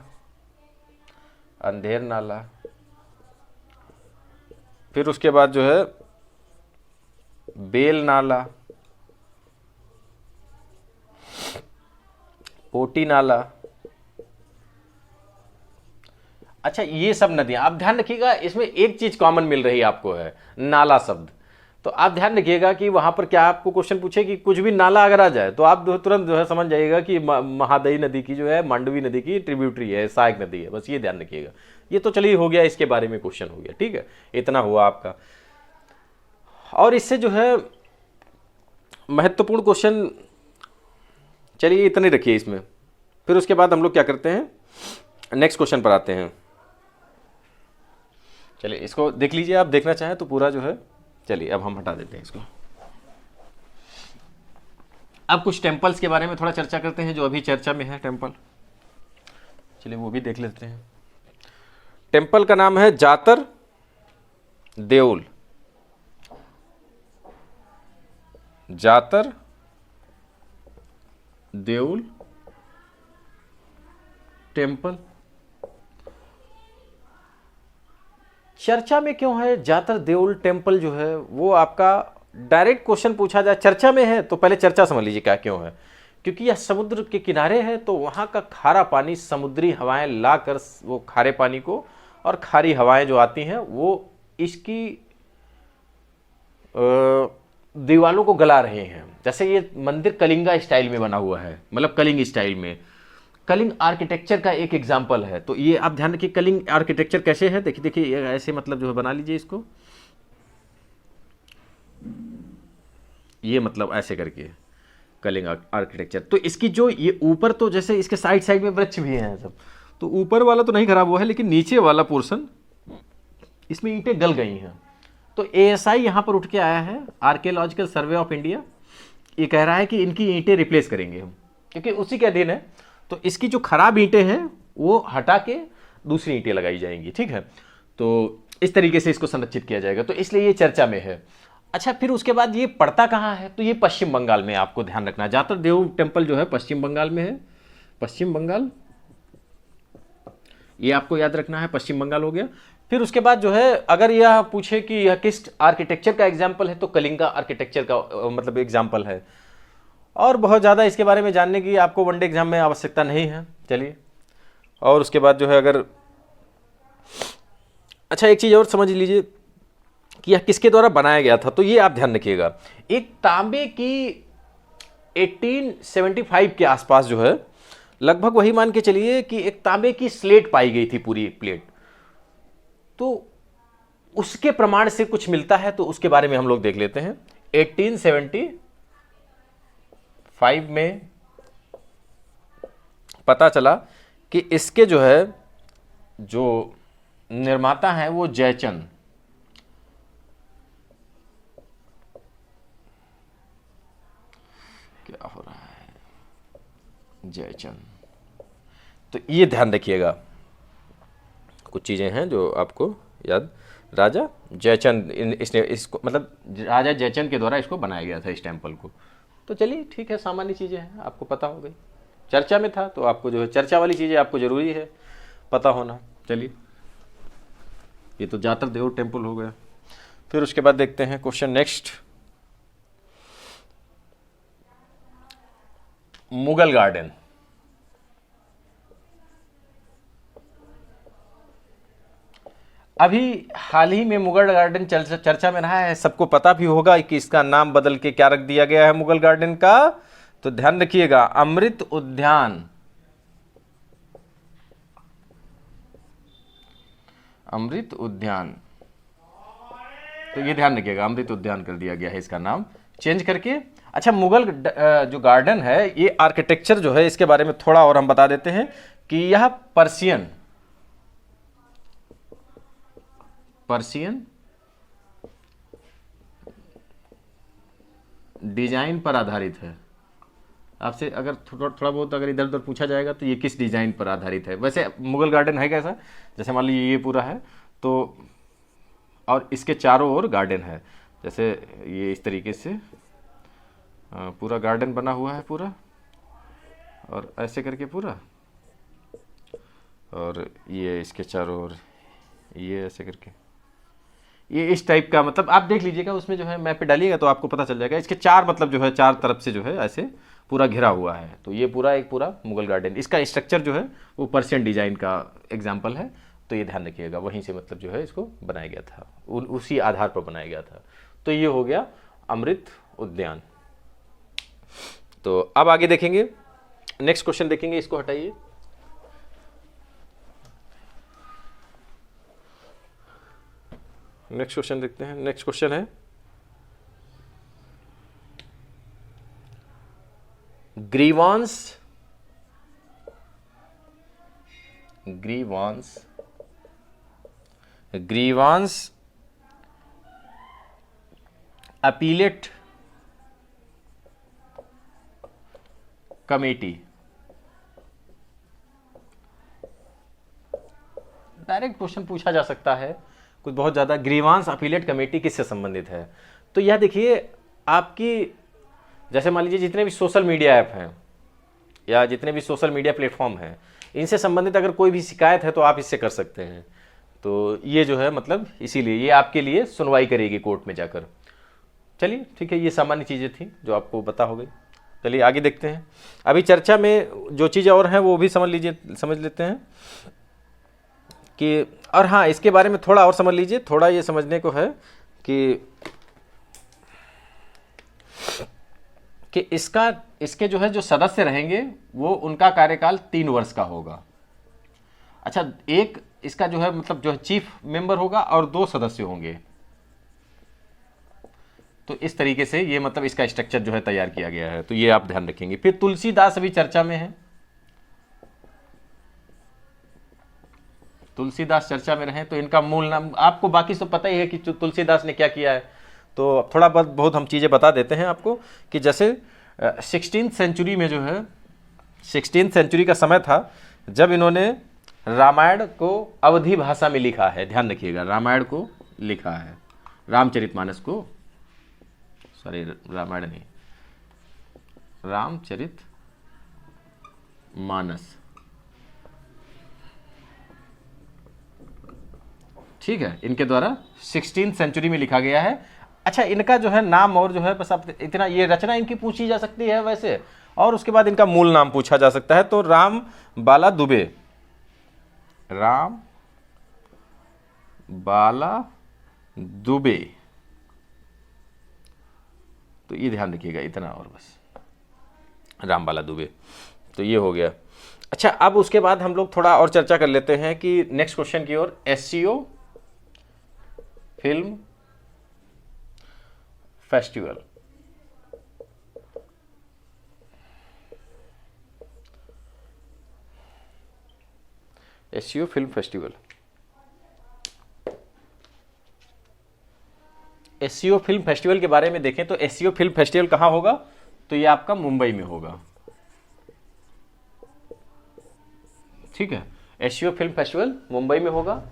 अंधेर नाला, फिर उसके बाद जो है बेल नाला, पोटी नाला। अच्छा, ये सब नदियां आप ध्यान रखिएगा, इसमें एक चीज कॉमन मिल रही आपको है, नाला शब्द। तो आप ध्यान रखिएगा कि वहां पर क्या आपको क्वेश्चन पूछे कि कुछ भी नाला अगर आ जाए तो आप तुरंत जो है समझ जाइएगा कि महादई नदी की जो है मांडवी नदी की ट्रिब्यूटरी है, सहायक नदी है। बस ये ध्यान रखिएगा। ये तो चलिए हो गया, इसके बारे में क्वेश्चन हो गया, ठीक है, इतना हुआ आपका। और इससे जो है महत्वपूर्ण क्वेश्चन, चलिए इतने रखिए इसमें। फिर उसके बाद हम लोग क्या करते हैं, नेक्स्ट क्वेश्चन पर आते हैं। चलिए इसको देख लीजिए, आप देखना चाहें तो पूरा जो है। चलिए अब हम हटा देते हैं इसको। अब कुछ टेम्पल्स के बारे में थोड़ा चर्चा करते हैं, जो अभी चर्चा में है टेम्पल। चलिए वो भी देख लेते हैं। टेम्पल का नाम है जातर देउल, जातर देउल टेम्पल। चर्चा में क्यों है जातर देउल टेम्पल? जो है वो आपका डायरेक्ट क्वेश्चन पूछा जाए, चर्चा में है तो पहले चर्चा समझ लीजिए क्या क्यों है। क्योंकि यह समुद्र के किनारे है, तो वहां का खारा पानी समुद्री हवाएं लाकर वो खारे पानी को, और खारी हवाएं जो आती हैं वो इसकी दीवालों को गला रहे हैं। जैसे ये मंदिर कलिंगा स्टाइल में बना हुआ है, मतलब कलिंग स्टाइल में, कलिंग आर्किटेक्चर का एक एग्जाम्पल है। तो ये आप ध्यान रखिए, कलिंग आर्किटेक्चर कैसे है, देखिए देखिए ऐसे मतलब जो है बना लीजिए इसको, ये मतलब ऐसे करके कलिंग आर्किटेक्चर। तो इसकी जो ये ऊपर, तो जैसे इसके साइड साइड में वृक्ष भी हैं सब, तो ऊपर वाला तो नहीं खराब हुआ है, लेकिन नीचे वाला पोर्शन इसमें ईंटें गल गई हैं। तो ASI यहाँ पर उठ के आया है, आर्कियोलॉजिकल सर्वे ऑफ इंडिया, ये कह रहा है कि इनकी ईंटें रिप्लेस करेंगे हम, क्योंकि उसी के अधीन है। तो इसकी जो खराब ईंटें हैं वो हटा के दूसरी ईंटें लगाई जाएंगी, ठीक है। तो इस तरीके से इसको संरक्षित किया जाएगा, तो इसलिए ये चर्चा में है। अच्छा, फिर उसके बाद ये पड़ता कहाँ है, तो ये पश्चिम बंगाल में आपको ध्यान रखना है। जातर देव टेम्पल जो है पश्चिम बंगाल में है, पश्चिम बंगाल, ये आपको याद रखना है, पश्चिम बंगाल हो गया। फिर उसके बाद जो है अगर यह पूछे कि यह किस आर्किटेक्चर का एग्जाम्पल है, तो कलिंगा आर्किटेक्चर का मतलब एग्जाम्पल है। और बहुत ज़्यादा इसके बारे में जानने की आपको वनडे एग्जाम में आवश्यकता नहीं है। चलिए, और उसके बाद जो है अगर अच्छा एक चीज़ और समझ लीजिए कि यह किसके द्वारा बनाया गया था, तो ये आप ध्यान रखिएगा। एक तांबे की 1875 के आसपास जो है, लगभग वही मान के चलिए कि एक तांबे की स्लेट पाई गई थी, पूरी एक प्लेट, तो उसके प्रमाण से कुछ मिलता है, तो उसके बारे में हम लोग देख लेते हैं। 1875 में पता चला कि इसके जो है जो निर्माता हैं वो जयचंद, क्या हो रहा है, जयचंद। तो ये ध्यान रखिएगा, कुछ चीजें हैं जो आपको याद। राजा जयचंद, इसने इसको मतलब राजा जयचंद के द्वारा इसको बनाया गया था, इस टेम्पल को। तो चलिए ठीक है, सामान्य चीजें हैं, आपको पता हो गई, चर्चा में था तो आपको जो है चर्चा वाली चीजें आपको जरूरी है पता होना। चलिए, ये तो जातर देव टेम्पल हो गया। फिर उसके बाद देखते हैं क्वेश्चन नेक्स्ट, मुगल गार्डन। अभी हाल ही में मुगल गार्डन चर्चा में रहा है, सबको पता भी होगा कि इसका नाम बदल के क्या रख दिया गया है मुगल गार्डन का, तो ध्यान रखिएगा, अमृत उद्यान। अमृत उद्यान, तो ये ध्यान रखिएगा, अमृत उद्यान कर दिया गया है इसका नाम चेंज करके। अच्छा, मुगल जो गार्डन है, ये आर्किटेक्चर जो है इसके बारे में थोड़ा और हम बता देते हैं कि यह पर्शियन डिजाइन पर आधारित है। आपसे अगर थोड़ा बहुत अगर इधर उधर पूछा जाएगा तो ये किस डिजाइन पर आधारित है। वैसे मुगल गार्डन है कैसा, जैसे मान लीजिए ये पूरा है तो, और इसके चारों ओर गार्डन है, जैसे ये इस तरीके से पूरा गार्डन बना हुआ है पूरा, और ऐसे करके पूरा, और ये इसके चारों ओर ये ऐसे करके, ये इस टाइप का, मतलब आप देख लीजिएगा उसमें जो है मैप पे डालिएगा तो आपको पता चल जाएगा। इसके चार मतलब जो है चार तरफ से जो है ऐसे पूरा घिरा हुआ है, तो ये पूरा एक पूरा मुगल गार्डन, इसका स्ट्रक्चर जो है वो पर्शियन डिजाइन का एग्जाम्पल है। तो ये ध्यान रखिएगा, वहीं से मतलब जो है इसको बनाया गया था, उसी आधार पर बनाया गया था। तो ये हो गया अमृत उद्यान। तो अब आगे देखेंगे, नेक्स्ट क्वेश्चन देखेंगे, इसको हटाइए। नेक्स्ट क्वेश्चन देखते हैं। नेक्स्ट क्वेश्चन है grievance appellate committee. Direct question पूछा जा सकता है कुछ बहुत ज़्यादा, ग्रीवांस अपीलेट कमेटी किससे संबंधित है। तो यह देखिए, आपकी जैसे मान लीजिए जितने भी सोशल मीडिया ऐप हैं या जितने भी सोशल मीडिया प्लेटफॉर्म हैं, इनसे संबंधित अगर कोई भी शिकायत है तो आप इससे कर सकते हैं। तो ये जो है मतलब इसीलिए ये आपके लिए सुनवाई करेगी कोर्ट में जाकर। चलिए ठीक है, ये सामान्य चीज़ें थी जो आपको पता हो गई। चलिए आगे देखते हैं। अभी चर्चा में जो चीज़ें और हैं वो भी समझ लेते हैं कि, और हाँ इसके बारे में थोड़ा और समझ लीजिए, थोड़ा ये समझने को है कि इसके जो है जो सदस्य रहेंगे वो उनका कार्यकाल 3 वर्ष का होगा। अच्छा, एक इसका जो है मतलब जो है चीफ मेंबर होगा और 2 सदस्य होंगे। तो इस तरीके से ये मतलब इसका स्ट्रक्चर जो है तैयार किया गया है, तो ये आप ध्यान रखेंगे। फिर तुलसीदास अभी चर्चा में है, तुलसीदास चर्चा में रहे, तो इनका मूल नाम आपको बाकी सब पता ही है कि तुलसीदास ने क्या किया है। तो थोड़ा बहुत हम चीज़ें बता देते हैं आपको कि जैसे 16th सेंचुरी में जो है 16th सेंचुरी का समय था जब इन्होंने रामायण को अवधी भाषा में लिखा है। ध्यान रखिएगा, रामायण को लिखा है, रामचरितमानस को, सॉरी रामायण नहीं, रामचरित मानस, ठीक है, इनके द्वारा 16th सेंचुरी में लिखा गया है। अच्छा, इनका जो है नाम और जो है बस आप इतना, ये रचना इनकी पूछी जा सकती है वैसे, और उसके बाद इनका मूल नाम पूछा जा सकता है। तो राम बाला दुबे, राम बाला दुबे, तो ये ध्यान रखिएगा इतना, और बस राम बाला दुबे, तो ये हो गया। अच्छा, अब उसके बाद हम लोग थोड़ा और चर्चा कर लेते हैं कि नेक्स्ट क्वेश्चन की ओर, SCO film festival. SCO film festival, SCO film festival के बारे में देखें तो एससीओ फिल्म फेस्टिवल कहाँ होगा, तो ये आपका मुंबई में होगा, ठीक है। एससीओ फिल्म फेस्टिवल मुंबई में होगा।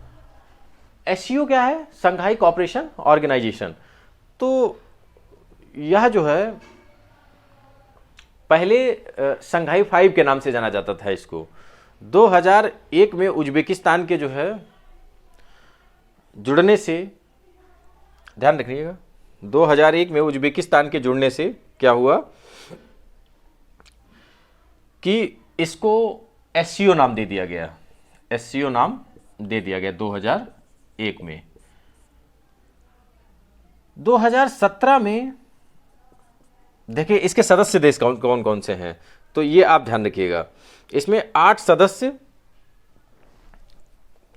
एससीओ क्या है? संघाई कोऑपरेशन ऑर्गेनाइजेशन। तो यह जो है पहले संघाई 5 के नाम से जाना जाता था इसको। 2001 में उज्बेकिस्तान के जो है जुड़ने से, ध्यान रखिएगा, 2001 में उज्बेकिस्तान के जुड़ने से क्या हुआ कि इसको एससीओ नाम दे दिया गया, एससीओ नाम दे दिया गया 2001 में। 2017 में देखिए इसके सदस्य देश कौन कौन से हैं, तो ये आप ध्यान रखिएगा। इसमें 8 सदस्य,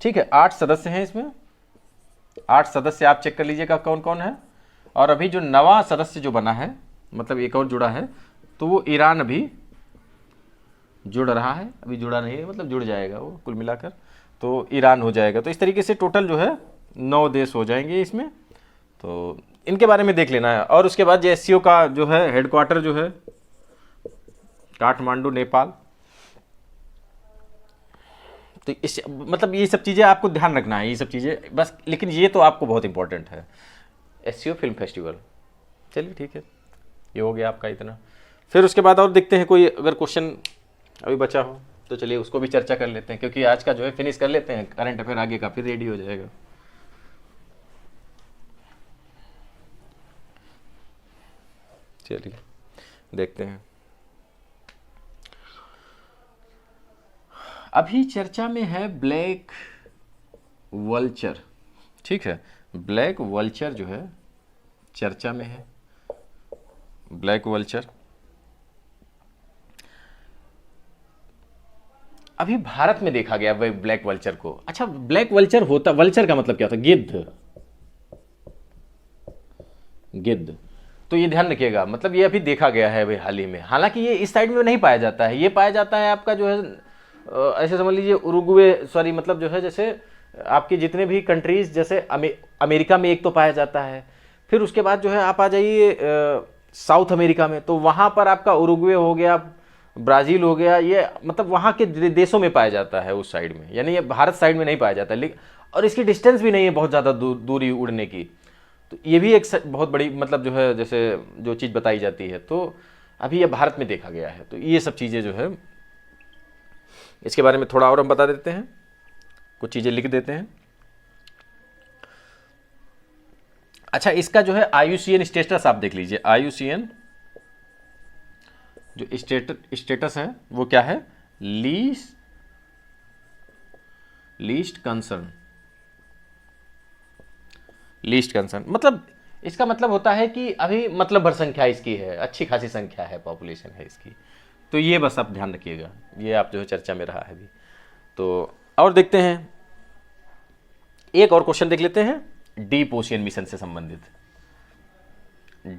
ठीक है, 8 सदस्य हैं इसमें, 8 सदस्य आप चेक कर लीजिएगा कौन कौन है। और अभी जो नवा सदस्य जो बना है, मतलब एक और जुड़ा है, तो वो ईरान अभी जुड़ रहा है, अभी जुड़ा नहीं है, मतलब जुड़ जाएगा वो कुल मिलाकर, तो ईरान हो जाएगा। तो इस तरीके से टोटल जो है 9 देश हो जाएंगे इसमें, तो इनके बारे में देख लेना है। और उसके बाद जो एससीओ का जो है हेडक्वार्टर जो है काठमांडू, नेपाल। तो इस मतलब ये सब चीज़ें आपको ध्यान रखना है, ये सब चीज़ें बस, लेकिन ये तो आपको बहुत इंपॉर्टेंट है, एससीओ फिल्म फेस्टिवल। चलिए ठीक है, ये हो गया आपका इतना। फिर उसके बाद और देखते हैं कोई अगर क्वेश्चन अभी बचा हो तो चलिए उसको भी चर्चा कर लेते हैं, क्योंकि आज का जो है फिनिश कर लेते हैं, करंट अफेयर आगे काफ़ी रेडी हो जाएगा। चलिए देखते हैं। अभी चर्चा में है ब्लैक वल्चर, ठीक है, ब्लैक वल्चर जो है चर्चा में है, ब्लैक वल्चर। अभी भारत में देखा गया वही ब्लैक वल्चर को। अच्छा, ब्लैक वल्चर होता, वल्चर का मतलब क्या होता है? गिद्ध, गिद्ध। तो ये ध्यान रखिएगा, मतलब ये अभी देखा गया है भाई हाल ही में। हालांकि ये इस साइड में नहीं पाया जाता है, ये पाया जाता है आपका जो है ऐसे समझ लीजिए उरुग्वे, सॉरी मतलब जो है जैसे आपके जितने भी कंट्रीज, जैसे अमेरिका में एक तो पाया जाता है, फिर उसके बाद जो है आप आ जाइए साउथ अमेरिका में, तो वहाँ पर आपका उरुग्वे हो गया, ब्राज़ील हो गया, ये मतलब वहाँ के देशों में पाया जाता है उस साइड में, यानी ये भारत साइड में नहीं पाया जाता। लेकिन और इसकी डिस्टेंस भी नहीं है बहुत ज़्यादा दूरी उड़ने की, तो ये भी एक बहुत बड़ी मतलब जो है जैसे जो चीज़ बताई जाती है, तो अभी ये भारत में देखा गया है। तो ये सब चीज़ें जो है इसके बारे में थोड़ा और हम बता देते हैं, कुछ चीज़ें लिख देते हैं। अच्छा, इसका जो है IUCN स्टेटस आप देख लीजिए, IUCN जो स्टेटस है वो क्या है? लीस्ट कंसर्न, लीस्ट कंसर्न मतलब इसका मतलब होता है कि अभी मतलब भर संख्या इसकी है, अच्छी खासी संख्या है, पॉपुलेशन है इसकी। तो ये बस आप ध्यान रखिएगा, ये आप जो है चर्चा में रहा है अभी। तो और देखते हैं, एक और क्वेश्चन देख लेते हैं डीप ओशियन मिशन से संबंधित।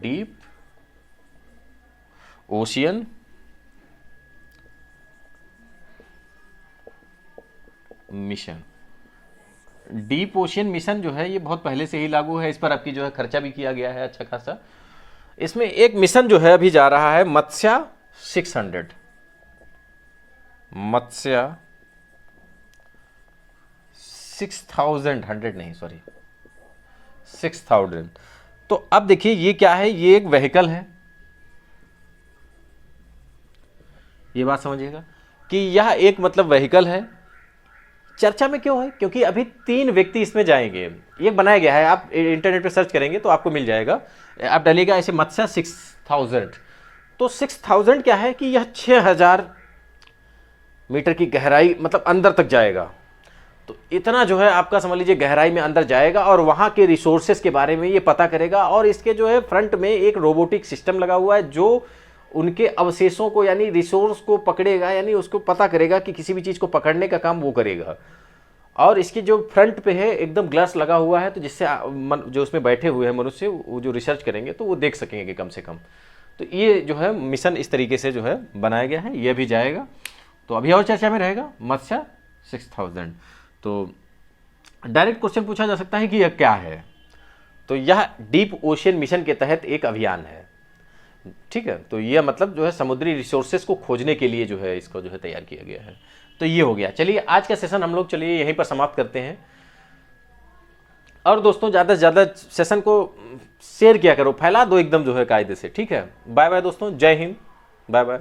Deep ocean mission, deep ocean mission जो है ये बहुत पहले से ही लागू है, इस पर आपकी जो है खर्चा भी किया गया है अच्छा खासा। इसमें एक मिशन जो है अभी जा रहा है मत्स्या 600, मत्स्य 6000, 100 नहीं, सॉरी 6000। तो अब देखिए ये क्या है, ये एक व्हीकल है, ये बात समझिएगा कि यह एक मतलब व्हीकल है। चर्चा में क्यों है, क्योंकि अभी 3 व्यक्ति इसमें जाएंगे, ये बनाया गया है, आप इंटरनेट पे सर्च करेंगे तो आपको मिल जाएगा, आप डालिएगा ऐसे मत्स्य 6000। तो 6000 क्या है कि यह 6000 मीटर की गहराई मतलब अंदर तक जाएगा। तो इतना जो है आपका समझ लीजिए गहराई में अंदर जाएगा और वहां के रिसोर्सेस के बारे में ये पता करेगा। और इसके जो है फ्रंट में एक रोबोटिक सिस्टम लगा हुआ है जो उनके अवशेषों को यानी रिसोर्स को पकड़ेगा, यानी उसको पता करेगा कि किसी भी चीज़ को पकड़ने का काम वो करेगा। और इसकी जो फ्रंट पे है एकदम ग्लास लगा हुआ है, तो जिससे जो उसमें बैठे हुए हैं मनुष्य वो जो रिसर्च करेंगे तो वो देख सकेंगे कि कम से कम। तो ये जो है मिशन इस तरीके से जो है बनाया गया है, ये भी जाएगा। तो अभी और चर्चा में रहेगा मत्स्य 6000। तो डायरेक्ट क्वेश्चन पूछा जा सकता है कि यह क्या है। तो यह डीप ओशियन मिशन के तहत एक अभियान है, ठीक है। तो यह मतलब जो है समुद्री रिसोर्सेज को खोजने के लिए जो है इसको जो है तैयार किया गया है। तो ये हो गया। चलिए आज का सेशन हम लोग चलिए यहीं पर समाप्त करते हैं। और दोस्तों ज़्यादा से ज़्यादा सेशन को शेयर किया करो, फैला दो एकदम जो है कायदे से, ठीक है। बाय बाय दोस्तों, जय हिंद, बाय बाय।